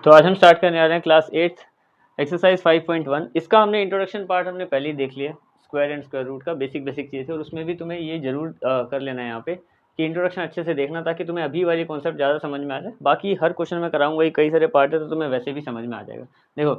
तो आज हम स्टार्ट करने आ रहे हैं क्लास 8 एक्सरसाइज 5.1। इसका हमने इंट्रोडक्शन पार्ट हमने पहले ही देख लिया, स्क्वायर एंड स्क्वायर रूट का बेसिक चीज़ है, और उसमें भी तुम्हें ये जरूर कर लेना है यहाँ पे कि इंट्रोडक्शन अच्छे से देखना, ताकि तुम्हें अभी वाली कॉन्सेप्ट ज़्यादा समझ में आ जाए। बाकी हर क्वेश्चन में कराऊंगा, ये कई सारे पार्ट है तो तुम्हें वैसे भी समझ में आ जाएगा। देखो,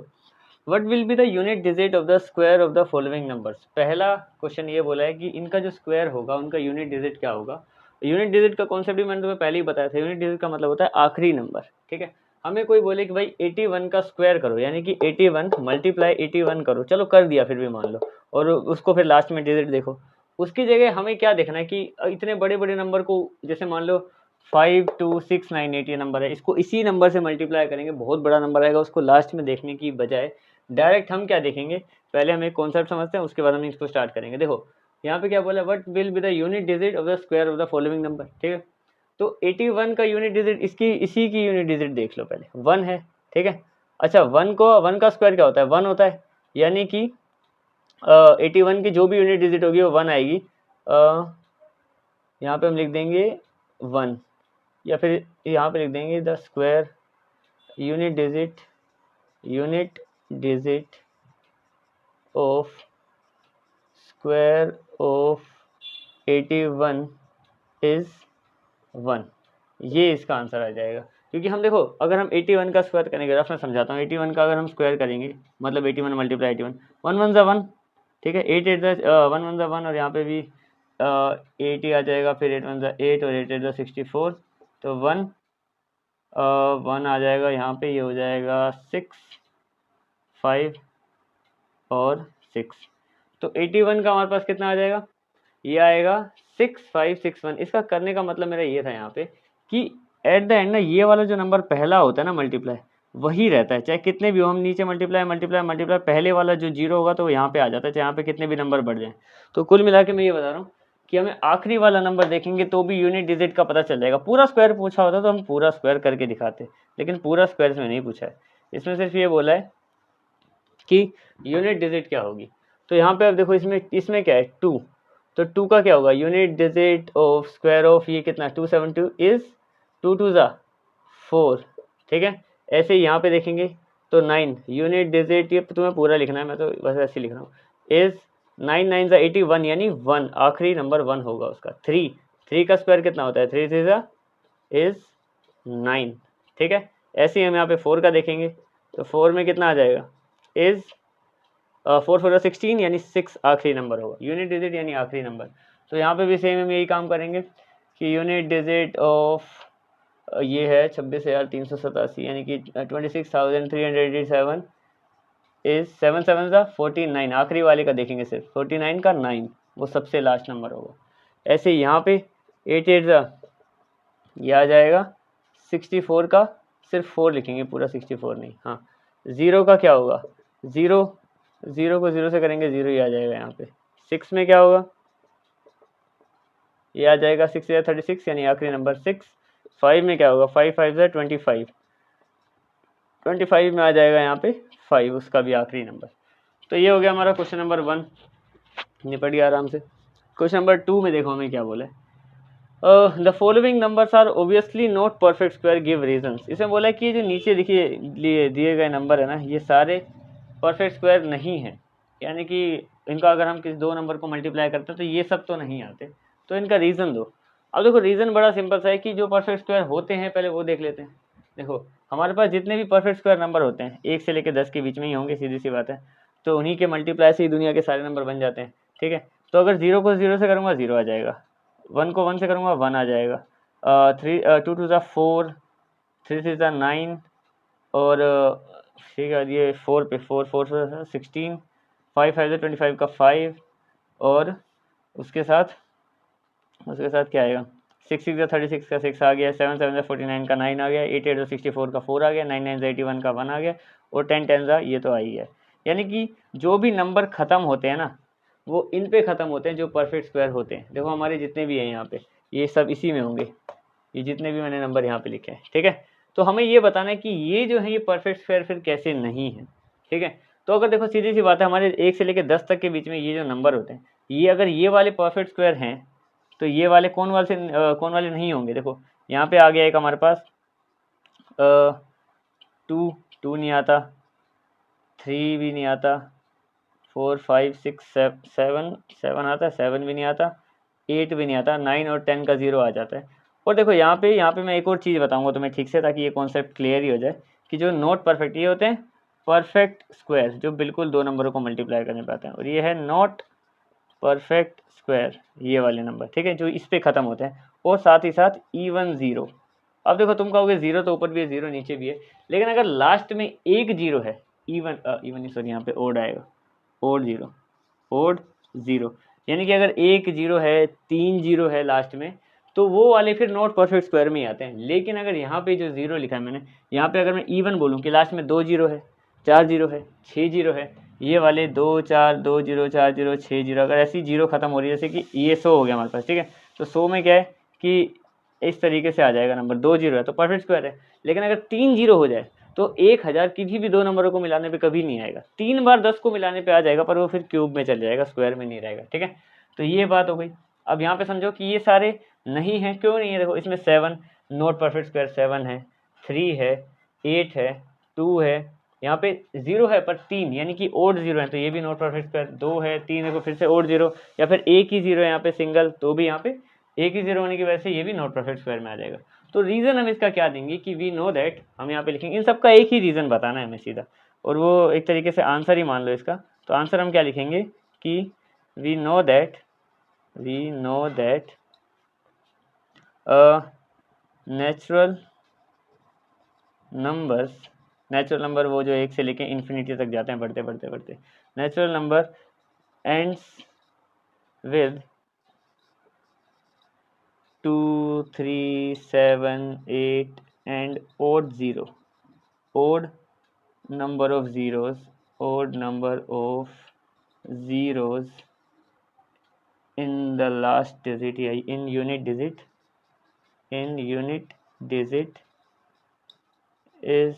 what will be the unit digit of the square of the following numbers. पहला क्वेश्चन ये बोला है कि इनका जो स्क्वायर होगा उनका यूनिट डिजिट क्या होगा। यूनिट डिजिट का कॉन्सेप्ट भी मैंने तुम्हें पहले ही बताया था। यूनिट डिजिट का मतलब होता है आखिरी नंबर, ठीक है। हमें कोई बोले कि भाई 81 का स्क्वायर करो, यानी कि 81 मल्टीप्लाई 81 करो, चलो कर दिया फिर भी मान लो, और उसको फिर लास्ट में डिजिट देखो। उसकी जगह हमें क्या देखना है कि इतने बड़े बड़े नंबर को, जैसे मान लो 52698 ये नंबर है, इसको इसी नंबर से मल्टीप्लाई करेंगे, बहुत बड़ा नंबर आएगा, उसको लास्ट में देखने की बजाय डायरेक्ट हम क्या देखेंगे, पहले हम एक कॉन्सेप्ट समझते हैं, उसके बाद हम इसको स्टार्ट करेंगे। देखो यहाँ पे क्या बोला, what will be the unit digit of the square of the following number, ठीक है। तो 81 का यूनिट डिजिट, इसकी इसी की यूनिट डिजिट देख लो, पहले 1 है, ठीक है। अच्छा, 1 का स्क्वायर क्या होता है, 1 होता है, यानी कि 81 की जो भी यूनिट डिजिट होगी वो 1 आएगी। यहाँ पे हम लिख देंगे 1, या फिर यहाँ पे लिख देंगे the square unit digit of square of 81 is 1। ये इसका आंसर आ जाएगा, क्योंकि हम देखो अगर हम 81 का स्क्वायर करेंगे, रफ में समझाता हूँ, 81 का अगर हम स्क्वायर करेंगे मतलब 81 मल्टीप्लाई 81, 1 1 ज़ा 1, ठीक है, 8 8 1 1 ज़ा 1, और यहाँ पे भी 80 आ जाएगा, फिर 8 1 ज़ा 8 और 8 8 ज़ा 64, तो 1 1 आ जाएगा यहाँ पे, ये हो जाएगा 6 5 और 6। तो 81 का हमारे पास कितना आ जाएगा, ये आएगा 6561। इसका करने का मतलब मेरा ये था यहाँ पे कि एट द एंड ना ये वाला जो नंबर पहला होता है ना मल्टीप्लाई, वही रहता है, चाहे कितने भी हो, हम नीचे मल्टीप्लाई पहले वाला जो जीरो होगा तो वो यहाँ पे आ जाता है, चाहे यहाँ पे कितने भी नंबर बढ़ जाए। तो कुल मिला के मैं ये बता रहा हूँ कि हमें आखिरी वाला नंबर देखेंगे तो भी यूनिट डिजिट का पता चल जाएगा। पूरा स्क्वायर पूछा होता तो हम पूरा स्क्वायर करके दिखाते, लेकिन पूरा स्क्वायर इसमें नहीं पूछा है, इसमें सिर्फ ये बोला है कि यूनिट डिजिट क्या होगी। तो यहाँ पे अब देखो, इसमें क्या है 2, तो 2 का क्या होगा, unit digit of square of ये कितना 272 इज 2 2 ज़ा 4, ठीक है। ऐसे ही यहाँ पे देखेंगे तो 9 यूनिट डिजिट, ये तुम्हें पूरा लिखना है, मैं तो बस ऐसे लिख रहा हूँ, इज 9 9 ज़ा 81, यानी 1 आखिरी नंबर 1 होगा उसका। 3 का स्क्वायर कितना होता है, 3 3 ज़ा इज 9, ठीक है। ऐसे ही हम यहाँ पे 4 का देखेंगे तो 4 में कितना आ जाएगा, इज 4 4 16, यानी 6 आखिरी नंबर होगा, यूनिट डिजिट यानी आखिरी नंबर। तो यहाँ पे भी सेम हम यही काम करेंगे कि यूनिट डिजिट ऑफ ये है 26,387, यानी कि 26,387 इज 7 7 ज़ा 49, आखिरी वाले का देखेंगे सिर्फ, 49 का 9 वो सबसे लास्ट नंबर होगा। ऐसे यहाँ पे 8 8 ज़ा ये आ जाएगा 64 का, सिर्फ 4 लिखेंगे, पूरा 64 नहीं, हाँ। 0 का क्या होगा, 0 को 0 से करेंगे 0 ही आ जाएगा यहाँ पे। 6 में क्या होगा, ये आ जाएगा 6 या 36, यानी आखिरी नंबर 6। 5 में क्या होगा, 5 5 या 25, 25 में आ जाएगा यहाँ पे 5, उसका भी आखिरी नंबर। तो ये हो गया हमारा क्वेश्चन नंबर 1, निपट गया आराम से। क्वेश्चन नंबर 2 में देखो हमें क्या बोला है, the following numbers are obviously not perfect square, give reasons. इसमें बोला है कि ये जो नीचे दिए गए नंबर है ना, ये सारे परफेक्ट स्क्वायर नहीं है, यानी कि इनका अगर हम किसी दो नंबर को मल्टीप्लाई करते हैं तो ये सब तो नहीं आते, तो इनका रीज़न दो। अब देखो रीज़न बड़ा सिंपल सा है कि जो परफेक्ट स्क्वायर होते हैं पहले वो देख लेते हैं। देखो हमारे पास जितने भी परफेक्ट स्क्वायर नंबर होते हैं 1 से लेकर 10 के बीच में ही होंगे, सीधी सी बात है, तो उन्हीं के मल्टीप्लाई से ही दुनिया के सारे नंबर बन जाते हैं, ठीक है। तो अगर 0 को 0 से करूँगा 0 आ जाएगा, 1 को 1 से करूँगा 1 आ जाएगा, 2 2 ज़ा 4, 3 3 ज़ा 9, और ठीक है ये 4 पे 4 4 से 16, 5 5 से 25 का 5, और उसके साथ क्या आएगा, 6 6 36 का 6 आ गया, 7 7 49 का 9 आ गया, 8 8 64 का 4 आ गया, 9 9 81 का 1 आ गया, और 10 10 ये तो आई है। यानी कि जो भी नंबर ख़त्म होते हैं ना वो इन पे ख़त्म होते हैं जो परफेक्ट स्क्वायर होते हैं। देखो हमारे जितने भी हैं यहाँ पे ये सब इसी में होंगे, ये जितने भी मैंने नंबर यहाँ पे लिखे हैं, ठीक है। तो हमें ये बताना है कि ये जो है ये परफेक्ट स्क्वायर फिर कैसे नहीं है, ठीक है। तो अगर देखो सीधी सी बात है, हमारे 1 से लेकर 10 तक के बीच में ये जो नंबर होते हैं, ये अगर ये वाले परफेक्ट स्क्वायर हैं तो ये वाले कौन वाले नहीं होंगे। देखो यहाँ पे आ गया एक हमारे पास टू नहीं आता, 3 भी नहीं आता, 4 5 6 7 आता है, 7 भी नहीं आता, 8 भी नहीं आता, 9 और 10 का 0 आ जाता है। और देखो यहाँ पे मैं एक और चीज़ बताऊंगा तुम्हें ठीक से, ताकि ये कॉन्सेप्ट क्लियर ही हो जाए कि जो नॉट परफेक्ट ये होते हैं परफेक्ट स्क्वायर, जो बिल्कुल दो नंबरों को मल्टीप्लाई करने पे आते हैं, और ये है नॉट परफेक्ट स्क्वायर, ये वाले नंबर, ठीक है, जो इस पे ख़त्म होते हैं, और साथ ही साथ इवन ज़ीरो। अब देखो तुम कहोगे ज़ीरो तो ऊपर भी है, ज़ीरो नीचे भी है, लेकिन अगर लास्ट में एक जीरो है, इवन सॉरी यहाँ पे ओड आएगा, ओड ज़ीरो, यानी कि अगर एक जीरो है, 3 जीरो है लास्ट में, तो वो वाले फिर नॉट परफेक्ट स्क्वायर में ही आते हैं। लेकिन अगर यहाँ पे जो ज़ीरो लिखा है मैंने, यहाँ पे अगर मैं इवन बोलूँ कि लास्ट में 2 जीरो है, 4 जीरो है, 6 जीरो है, ये वाले 2 4 2 जीरो 4 जीरो 6 जीरो, अगर ऐसी जीरो खत्म हो रही है, जैसे कि ये 100 हो गया हमारे पास, ठीक है, तो 100 में क्या है कि इस तरीके से आ जाएगा नंबर, 2 जीरो है तो परफेक्ट स्क्वायर है। लेकिन अगर 3 जीरो हो जाए तो 1000 किसी भी दो नंबरों को मिलाने पे कभी नहीं आएगा, 3 बार 10 को मिलाने पे आ जाएगा, पर वो फिर क्यूब में चल जाएगा, स्क्वायर में नहीं रहेगा, ठीक है। तो ये बात हो गई। अब यहाँ पे समझो कि ये सारे नहीं है, क्यों नहीं है, देखो इसमें 7 नॉट परफेक्ट स्क्वायर 7 है, 3 है, 8 है, 2 है, यहाँ पे 0 है पर 3 यानी कि ओड 0 है, तो ये भी नॉट परफेक्ट स्क्वायर, 2 है, 3 है तो फिर से ओड 0, या फिर एक ही 0 है यहाँ पे सिंगल, तो भी यहाँ पे एक ही 0 होने की वजह से ये भी नॉट परफेक्ट स्क्वायर में आ जाएगा। तो रीज़न हम इसका क्या देंगे कि वी नो दैट, हम यहाँ पे लिखेंगे, इन सबका एक ही रीज़न बताना है हमें सीधा, और वो एक तरीके से आंसर ही मान लो इसका। तो आंसर हम क्या लिखेंगे कि we know that natural number वो जो 1 से लेके इन्फिनिटी तक जाते हैं, बढ़ते बढ़ते बढ़ते, natural number ends with 2 3 7 8 and odd number of zeros in the last digit, in unit digit is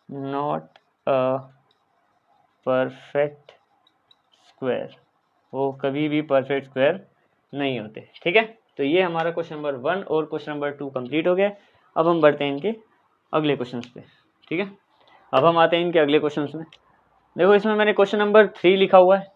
not a perfect square, वो कभी भी परफेक्ट स्क्वायर नहीं होते, ठीक है। तो ये हमारा क्वेश्चन नंबर 1 और क्वेश्चन नंबर 2 कंप्लीट हो गया। अब हम बढ़ते हैं इनके अगले क्वेश्चंस पे, ठीक है। अब हम आते हैं इनके अगले क्वेश्चंस में। देखो इसमें मैंने क्वेश्चन नंबर 3 लिखा हुआ है,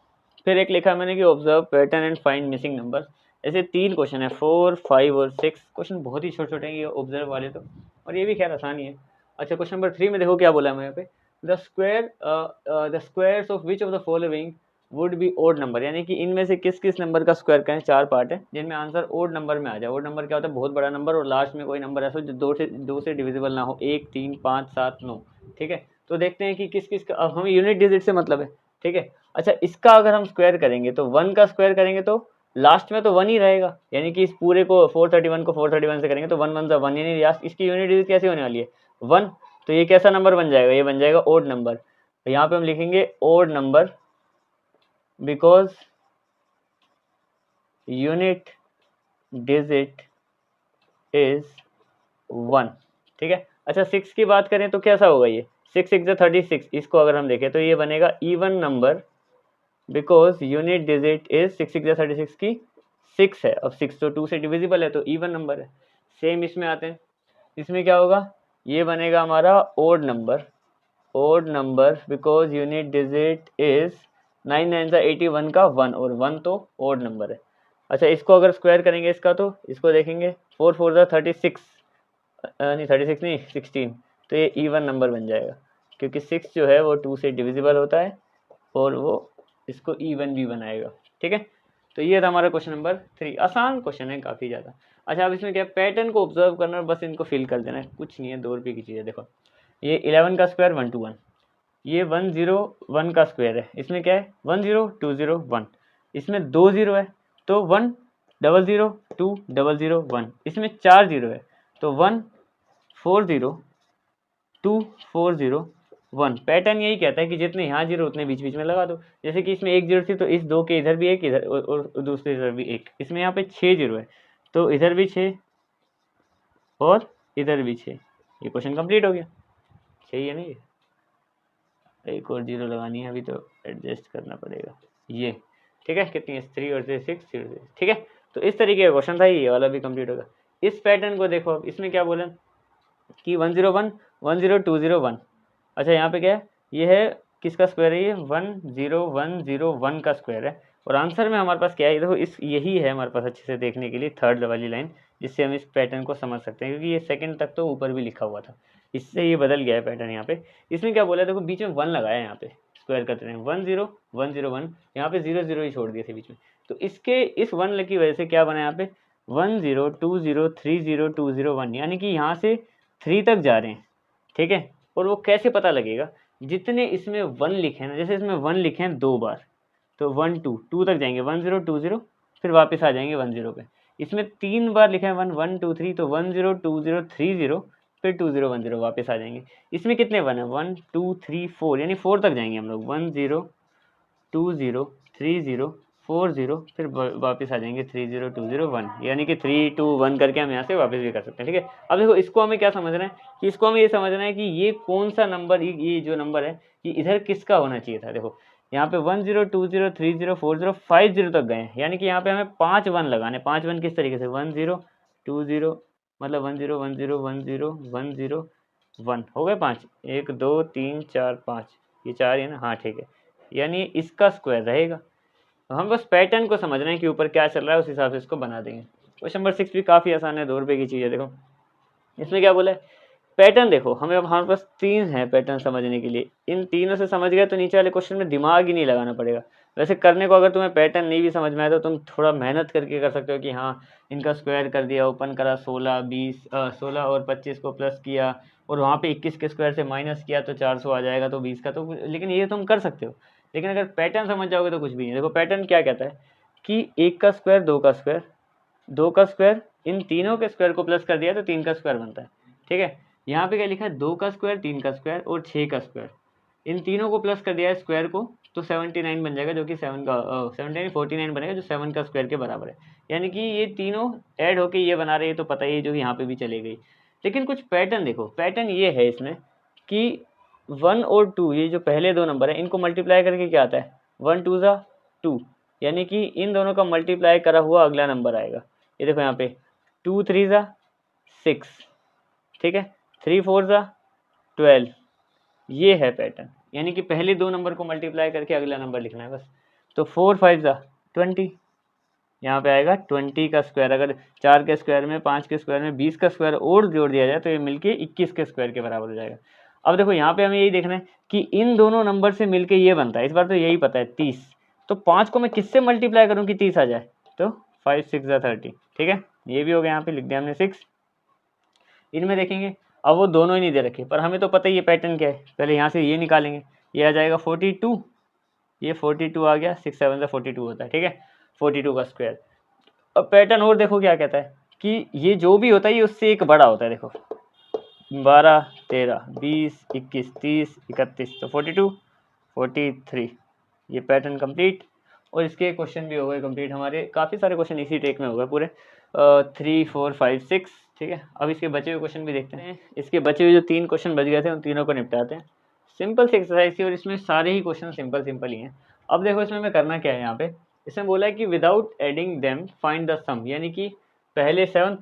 फिर एक लिखा है मैंने कि observe pattern and find missing number. ऐसे 3 क्वेश्चन है, 4 5 और 6। क्वेश्चन बहुत ही छोटे छोटे हैं ये ऑब्जर्व वाले तो, और ये भी खैर आसानी है। अच्छा क्वेश्चन नंबर 3 में देखो क्या बोला है यहाँ पे, the squares of which of the following would be odd number, यानी कि इनमें से किस किस नंबर का स्क्वायर करें। 4 पार्ट है जिनमें आंसर ओड नंबर में आ जाए। ओड नंबर क्या होता है, बहुत बड़ा नंबर और लास्ट में कोई नंबर ऐसा जो दो से डिविजिबल ना हो, 1 3 5 7 9, ठीक है। तो देखते हैं कि किस किस का, अब हमें यूनिट डिजिट से मतलब है, ठीक है। अच्छा इसका अगर हम स्क्वायर करेंगे तो 1 का स्क्वायर करेंगे तो लास्ट में तो 1 ही रहेगा, यानी कि इस पूरे को 431 को 431 से करेंगे तो 1 1 सा 1, यानी इसकी यूनिट डिजिट कैसे होने वाली है 1। तो ये कैसा नंबर बन जाएगा, ये बन जाएगा ओड नंबर। तो यहाँ पे हम लिखेंगे odd number because unit digit is 1, ठीक है। अच्छा 6 की बात करें तो कैसा होगा, ये 6 6 36, इसको अगर हम देखें तो ये बनेगा even number because unit digit is 6 6 36 की 6 है। अब 6 तो 2 से डिविजिबल है तो इवन नंबर है। सेम इसमें आते हैं, इसमें क्या होगा, ये बनेगा हमारा odd number because unit digit is 9 9 सा 81 का 1, और 1 तो ओड नंबर है। अच्छा इसको अगर स्क्वायर करेंगे इसका तो इसको देखेंगे 4 4 सा 36, नहीं 36 नहीं 16, तो ये इवन नंबर बन जाएगा क्योंकि 6 जो है वो 2 से डिविजिबल होता है और वो इसको इवन भी बनाएगा, ठीक है। तो ये था हमारा क्वेश्चन नंबर 3। आसान क्वेश्चन है काफ़ी ज़्यादा। अच्छा अब इसमें क्या पैटर्न को ऑब्जर्व करना है, बस इनको फिल कर देना है, कुछ नहीं है, 2 रुपये की चीज़ है। देखो ये 11 का स्क्वायर 121, ये 101 का स्क्वायर है, इसमें क्या है 10201, इसमें 2 0 है तो 1 0 0 2 0 0 1, इसमें 4 0 है तो 1 4 0 2 4 0 1। पैटर्न यही कहता है कि जितने यहाँ जीरो उतने बीच बीच में लगा दो। जैसे कि इसमें 1 0 थी तो इस 2 के इधर भी 1, इधर और दूसरे इधर भी 1। इसमें यहाँ पे 6 0 है तो इधर भी 6 और इधर भी 6। ये क्वेश्चन कंप्लीट हो गया, सही है नहीं। एक और 0 लगानी है अभी तो एडजस्ट करना पड़ेगा, ये ठीक है। कितनी है 3 और 6 0, ठीक है। तो इस तरीके का क्वेश्चन था, ये वाला भी कंप्लीट होगा। इस पैटर्न को देखो, अब इसमें क्या बोला कि 101 10 2 0 1, अच्छा यहाँ पे क्या है, ये है किसका स्क्वायर है, ये 10101 का स्क्वायर है। और आंसर में हमारे पास क्या है, देखो इस यही है हमारे पास अच्छे से देखने के लिए थर्ड वाली लाइन, जिससे हम इस पैटर्न को समझ सकते हैं, क्योंकि ये सेकंड तक तो ऊपर भी लिखा हुआ था, इससे ये बदल गया है पैटर्न यहाँ पे। इसमें क्या बोला है, देखो बीच में 1 लगाया है यहाँ पे स्क्वायर करते हैं, 10101, यहाँ पे 0 ही छोड़ दिए थे बीच में। तो इसके इस 1 की वजह से क्या बना यहाँ पे 1020302001, यानी कि यहाँ से 3 तक जा रहे हैं, ठीक है। और वो कैसे पता लगेगा, जितने इसमें 1 लिखे हैं ना, जैसे इसमें 1 लिखे हैं 2 बार, तो 1 2 तक जाएंगे 1020, फिर वापस आ जाएंगे 10 पे। इसमें 3 बार लिखा है 1 1 2 3, तो 102030, फिर 2010 वापस आ जाएंगे। इसमें कितने 1 है, 1 2 3 4, यानी 4 तक जाएंगे हम लोग, 10203040, फिर वापस आ जाएंगे 30201, यानी कि 321 करके हम यहाँ से वापस भी कर सकते हैं, ठीक है। अब देखो इसको हमें क्या समझना है, कि इसको हमें ये समझना है कि ये कौन सा नंबर, ये जो नंबर है ये इधर किसका होना चाहिए था। देखो यहाँ पे 1020304050 तक गए हैं, यानी कि यहाँ पे हमें 5 1 लगाने, 5 1 किस तरीके से 1020, मतलब 1010101001 हो गए 5, 1 2 3 4 5, ये 4 है ना, हाँ ठीक है, यानी इसका स्क्वायर रहेगा। तो हम बस पैटर्न को समझ रहे हैं कि ऊपर क्या चल रहा है, उस हिसाब से इसको बना देंगे। क्वेश्चन नंबर 6 भी काफ़ी आसान है, 2 रुपये की चीज़ है। देखो इसमें क्या बोला है, पैटर्न देखो हमें, अब हमारे पास 3 है पैटर्न समझने के लिए, इन तीनों से समझ गए तो नीचे वाले क्वेश्चन में दिमाग ही नहीं लगाना पड़ेगा। वैसे करने को अगर तुम्हें पैटर्न नहीं भी समझ में आए तो तुम थोड़ा मेहनत करके कर सकते हो, कि हाँ इनका स्क्वायर कर दिया, ओपन करा 16 और 25 को प्लस किया, और वहाँ पे 21 के स्क्वायर से माइनस किया तो 400 आ जाएगा, तो 20 का तो, लेकिन ये तुम कर सकते हो। लेकिन अगर पैटर्न समझ जाओगे तो कुछ भी नहीं। देखो पैटर्न क्या कहता है कि 1 का स्क्वायर 2 का स्क्वायर, 2 का स्क्वायर, इन तीनों के स्क्वायर को प्लस कर दिया तो 3 का स्क्वायर बनता है, ठीक है। यहाँ पे क्या लिखा है, 2 का स्क्वायर, 3 का स्क्वायर और 6 का स्क्वायर, इन तीनों को प्लस कर दिया है स्क्वायर को, तो 79 बन जाएगा, जो कि 7 का 49 बनेगा, जो 7 का स्क्वायर के बराबर है। यानी कि ये तीनों ऐड होके ये बना रहे हैं, तो पता ही है, जो यहाँ पे भी चले गई। लेकिन कुछ पैटर्न देखो, पैटर्न ये है इसमें कि 1 और 2, ये जो पहले 2 नंबर है, इनको मल्टीप्लाई करके क्या आता है 1 2 ज़ा 2, यानी कि इन दोनों का मल्टीप्लाई करा हुआ अगला नंबर आएगा। ये देखो यहाँ पे 2 3 ज़ा 6, ठीक है, 3 4 ज़ा 12, ये है पैटर्न। यानी कि पहले 2 नंबर को मल्टीप्लाई करके अगला नंबर लिखना है बस। तो 4 5 ज़ा 20, यहाँ पे आएगा 20 का स्क्वायर। अगर 4 के स्क्वायर में, 5 के स्क्वायर में 20 का स्क्वायर और जोड़ दिया जाए तो ये मिलके 21 के स्क्वायर के बराबर हो जाएगा। अब देखो यहाँ पे हमें यही देखना है कि इन दोनों नंबर से मिलके ये बनता है, इस बार तो यही पता है 30, तो 5 को मैं किससे मल्टीप्लाई करूँ कि 30 आ जाए, तो 5 6 ज़ा 30, ठीक है। ये भी हो गया, यहाँ पे लिख दिया हमने 6। इनमें देखेंगे, अब वो दोनों ही नहीं दे रखे, पर हमें तो पता ही ये पैटर्न क्या है, पहले यहाँ से ये निकालेंगे, ये आ जाएगा 42, ये 42 आ गया, 6 7 ज़ा 42 होता है, ठीक है, 42 का स्क्वायर। अब पैटर्न और देखो क्या कहता है कि ये जो भी होता है ये उससे एक बड़ा होता है। देखो 12 13 20 21 30 31, तो 42 43, ये पैटर्न कंप्लीट। और इसके क्वेश्चन भी हो गए कंप्लीट हमारे, काफ़ी सारे क्वेश्चन इसी टेक में हो गए पूरे 3 4 5 6, ठीक है। अब इसके बचे हुए क्वेश्चन भी देखते हैं। इसके बचे हुए जो 3 क्वेश्चन बच गए थे उन तीनों को निपटाते हैं। सिंपल सी एक्सरसाइज थी और इसमें सारे ही क्वेश्चन सिंपल ही हैं। अब देखो इसमें मैं करना क्या है, यहाँ पे इसमें बोला है कि without adding them find the sum, यानी कि पहले सेवन्थ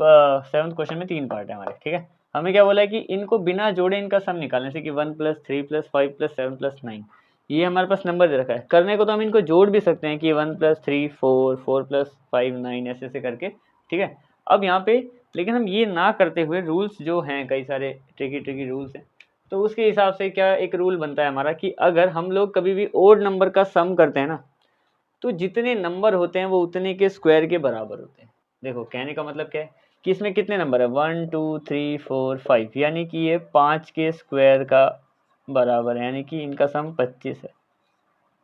क्वेश्चन में 3 पार्ट है हमारे, ठीक है। हमें क्या बोला है कि इनको बिना जोड़े इनका सम निकालने से, कि 1 + 3 + 5 + 7 + 9, ये हमारे पास नंबर दे रखा है। करने को तो हम इनको जोड़ भी सकते हैं कि 1 + 3 4 4 + 5 9, ऐसे करके, ठीक है। अब यहाँ पे लेकिन हम ये ना करते हुए, रूल्स जो हैं कई सारे ट्रिकी रूल्स हैं, तो उसके हिसाब से क्या एक रूल बनता है हमारा कि अगर हम लोग कभी भी ओड नंबर का सम करते हैं ना, तो जितने नंबर होते हैं वो उतने के स्क्वायर के बराबर होते हैं। देखो कहने का मतलब क्या है कि इसमें कितने नंबर है 1 2 3 4 5, यानी कि ये 5 के स्क्वायर का बराबर है, यानी कि इनका सम 25 है।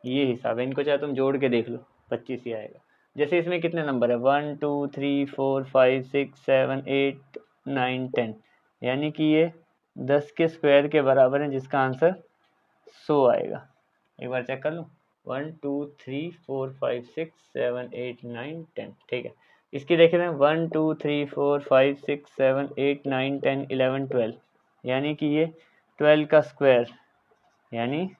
ये हिसाब है, इनको चाहे तुम जोड़ के देख लो 25 ही आएगा। जैसे इसमें कितने नंबर है 1 2 3 4 5 6 7 8 9 10, यानी कि ये 10 के स्क्वायर के बराबर है, जिसका आंसर 100 आएगा। एक बार चेक कर लो, 1 2 3 4 5 6 7 8 9 10, ठीक है। इसकी देखें 1 2 3 4 5 6 7 8 9 10 11 12, यानी कि ये 12 का स्क्वायर यानी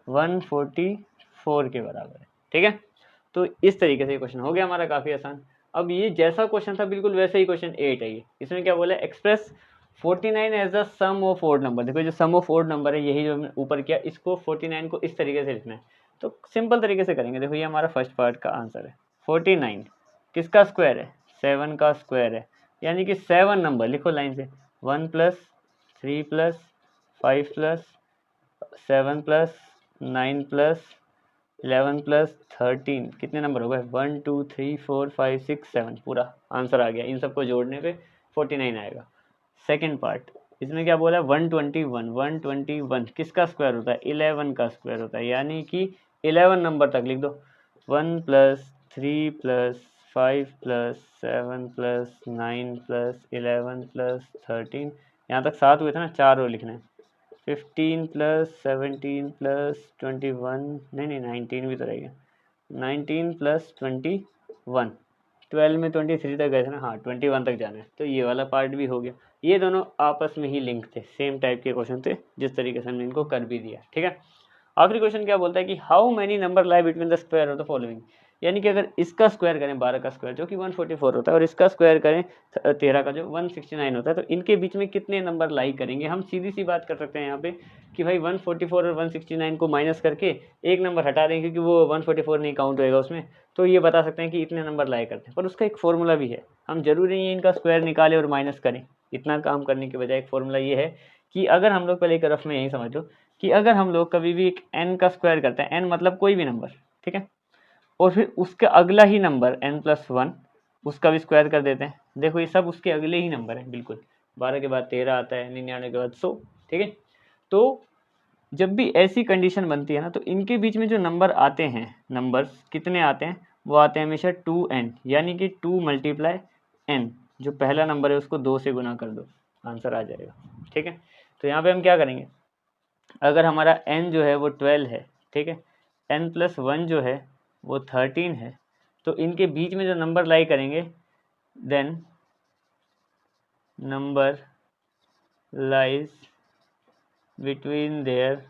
144 के बराबर है, ठीक है। तो इस तरीके से क्वेश्चन हो गया हमारा काफ़ी आसान। अब ये जैसा क्वेश्चन था बिल्कुल वैसा ही क्वेश्चन 8 है। ये इसमें क्या बोला है, express 49 as the sum of odd number. देखो जो सम ऑफ ओड नंबर है यही जो हमने ऊपर किया, इसको 49 को इस तरीके से लिखना है, तो सिंपल तरीके से करेंगे। देखो ये हमारा फर्स्ट पार्ट का आंसर है। 49 किसका स्क्वायर है? 7 का स्क्वायर है, यानी कि 7 नंबर लिखो लाइन से, 1 + 3 + 5 + 7 + 9 + 11 + 13 कितने नंबर हो गए? 1 2 3 4 5 6 7 पूरा आंसर आ गया। इन सबको जोड़ने पे 49 आएगा। सेकंड पार्ट, इसमें क्या बोला है? 121। 121 किसका स्क्वायर होता है? 11 का स्क्वायर होता है, यानी कि 11 नंबर तक लिख दो। 1 + 3 + 5 + 7 + 9 + 11 + 13, यहाँ तक 7 हुए थे ना, 4 और लिखना है। 15 + 17 + 21, नहीं 19 भी तो रहेगा। 19 + 21, 12 में 23 तक गए थे ना, हाँ 21 तक जाना है, तो ये वाला पार्ट भी हो गया। ये दोनों आपस में ही लिंक थे, सेम टाइप के क्वेश्चन थे, जिस तरीके से हमने इनको कर भी दिया। ठीक है, आखिरी क्वेश्चन क्या बोलता है कि how many number lie between the square of the following, यानी कि अगर इसका स्क्वायर करें 12 का स्क्वायर जो कि 144 होता है, और इसका स्क्वायर करें 13 का जो 169 होता है, तो इनके बीच में कितने नंबर लाई करेंगे। हम सीधी सी बात कर सकते हैं यहाँ पे कि भाई 144 और 169 को माइनस करके एक नंबर हटा देंगे, क्योंकि वो 144 नहीं काउंट होएगा उसमें, तो ये बता सकते हैं कि इतने नंबर लाई करते हैं। पर उसका एक फॉर्मूला भी है, हम जरूरी नहीं है इनका स्क्वायर निकालें और माइनस करें। इतना काम करने के बजाय एक फॉर्मूला ये है कि अगर हम लोग पहले एक रफ में यही समझ लो कि अगर हम लोग कभी भी एक n का स्क्वायर करते हैं, n मतलब कोई भी नंबर, ठीक है, और फिर उसका अगला ही नंबर n+1 उसका भी स्क्वायर कर देते हैं। देखो ये सब उसके अगले ही नंबर है, बिल्कुल 12 के बाद 13 आता है, 99 के बाद 100। ठीक है, तो जब भी ऐसी कंडीशन बनती है ना, तो इनके बीच में जो नंबर आते हैं, नंबर्स कितने आते हैं? वो आते हैं हमेशा 2n, यानी कि 2 × n, जो पहला नंबर है उसको 2 से गुना कर दो, आंसर आ जाएगा। ठीक है, तो यहाँ पे हम क्या करेंगे, अगर हमारा n जो है वो 12 है, ठीक है, n+1 जो है वो 13 है, तो इनके बीच में जो नंबर लाई करेंगे, then number lies between their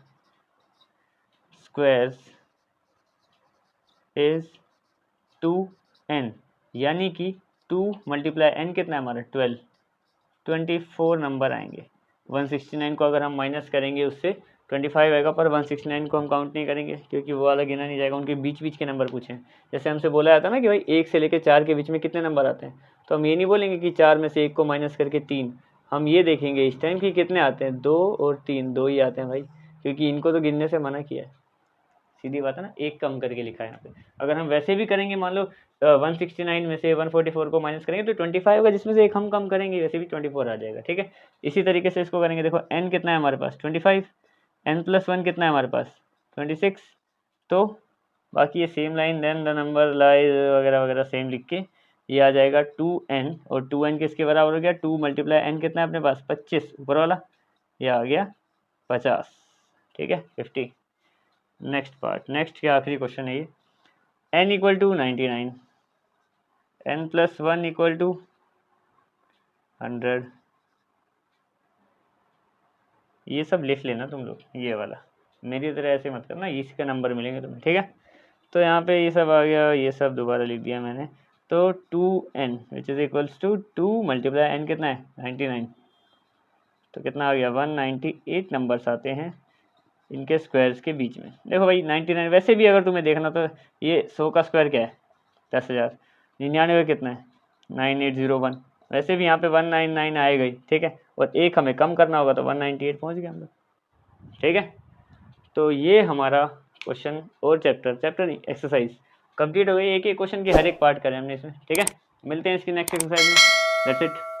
squares is 2n, यानी कि 2 × n कितना है हमारा? 12, 24 नंबर आएंगे। 169 को अगर हम माइनस करेंगे उससे 25 आएगा, पर 169 को हम काउंट नहीं करेंगे क्योंकि वो वाला गिना नहीं जाएगा, उनके बीच बीच के नंबर पूछे। जैसे हमसे बोला जाता है ना कि भाई 1 से लेकर 4 के बीच में कितने नंबर आते हैं, तो हम ये नहीं बोलेंगे कि 4 में से 1 को माइनस करके 3, हम ये देखेंगे इस टाइम कि कितने आते हैं, 2 और 3, 2 ही आते हैं भाई, क्योंकि इनको तो गिनने से मना किया है। सीधी बात है ना, एक कम करके लिखा है यहाँ पे। अगर हम वैसे भी करेंगे, मान लो 169 में से 144 को माइनस करेंगे तो 25 होगा, जिसमें से एक हम कम करेंगे, वैसे भी 24 आ जाएगा। ठीक है, इसी तरीके से इसको करेंगे। देखो n कितना है हमारे पास? 25, n+1 कितना है हमारे पास? 26, तो बाकी ये same line, then the number lie वगैरह वगैरह सेम लिख के ये आ जाएगा 2n, और 2n किसके बराबर हो गया? 2 × n कितना है अपने पास? 25, ऊपर वाला ये आ गया 50। ठीक है, 50। नेक्स्ट पार्ट, नेक्स्ट क्या आखिरी क्वेश्चन है ये, n = 99, n+1 = 100। ये सब लिख लेना तुम लोग, ये वाला मेरी तरह ऐसे मत करना, इसके नंबर मिलेंगे तुम्हें। ठीक है, तो यहाँ पे ये सब आ गया, ये सब दोबारा लिख दिया मैंने। तो 2n which is equals to 2 × n कितना है? 99, तो कितना आ गया? 198 नंबर्स आते हैं इनके स्क्वायर्स के बीच में। देखो भाई 99, वैसे भी अगर तुम्हें देखना तो ये 100 का स्क्वायर क्या है? 10,000। 99 कितना है? 9801। वैसे भी यहाँ पे 199 आएगा ही। ठीक है, और एक हमें कम करना होगा तो 198 पहुँच गए हम लोग। ठीक है, तो ये हमारा क्वेश्चन और चैप्टर एक्सरसाइज कंप्लीट हो गई। एक एक क्वेश्चन की हर एक पार्ट करें हमने इसमें। ठीक है, मिलते हैं इसकी नेक्स्ट एक्सरसाइज में। That's it.